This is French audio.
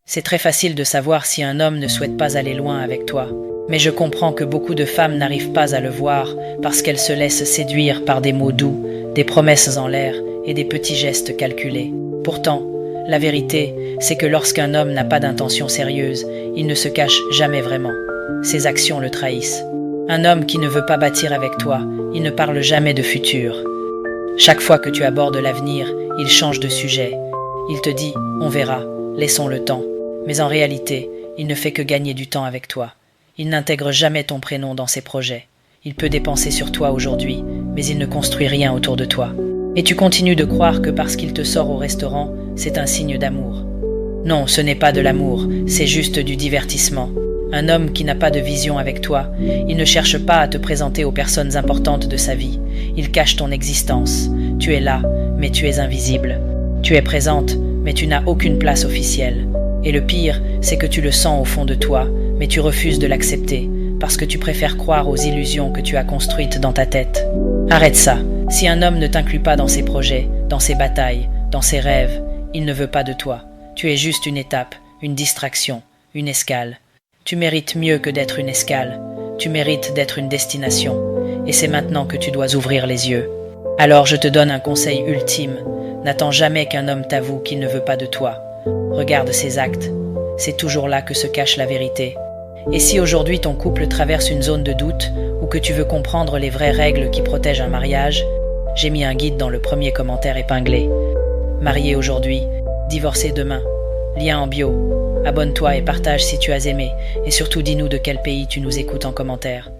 C'est très facile de savoir si un homme ne souhaite pas aller loin avec toi. Mais je comprends que beaucoup de femmes n'arrivent pas à le voir parce qu'elles se laissent séduire par des mots doux, des promesses en l'air et des petits gestes calculés. Pourtant, la vérité, c'est que lorsqu'un homme n'a pas d'intention sérieuse, il ne se cache jamais vraiment. Ses actions le trahissent. Un homme qui ne veut pas bâtir avec toi, il ne parle jamais de futur. Chaque fois que tu abordes l'avenir, il change de sujet. Il te dit « on verra, laissons le temps ». Mais en réalité, il ne fait que gagner du temps avec toi. Il n'intègre jamais ton prénom dans ses projets. Il peut dépenser sur toi aujourd'hui, mais il ne construit rien autour de toi. Et tu continues de croire que parce qu'il te sort au restaurant, c'est un signe d'amour. Non, ce n'est pas de l'amour, c'est juste du divertissement. Un homme qui n'a pas de vision avec toi, il ne cherche pas à te présenter aux personnes importantes de sa vie. Il cache ton existence. Tu es là, mais tu es invisible. Tu es présente, mais tu n'as aucune place officielle. Et le pire, c'est que tu le sens au fond de toi, mais tu refuses de l'accepter, parce que tu préfères croire aux illusions que tu as construites dans ta tête. Arrête ça. Si un homme ne t'inclut pas dans ses projets, dans ses batailles, dans ses rêves, il ne veut pas de toi. Tu es juste une étape, une distraction, une escale. Tu mérites mieux que d'être une escale. Tu mérites d'être une destination. Et c'est maintenant que tu dois ouvrir les yeux. Alors je te donne un conseil ultime. N'attends jamais qu'un homme t'avoue qu'il ne veut pas de toi. Regarde ses actes. C'est toujours là que se cache la vérité. Et si aujourd'hui ton couple traverse une zone de doute ou que tu veux comprendre les vraies règles qui protègent un mariage, j'ai mis un guide dans le premier commentaire épinglé. Marié aujourd'hui, divorcé demain. Lien en bio. Abonne-toi et partage si tu as aimé. Et surtout dis-nous de quel pays tu nous écoutes en commentaire.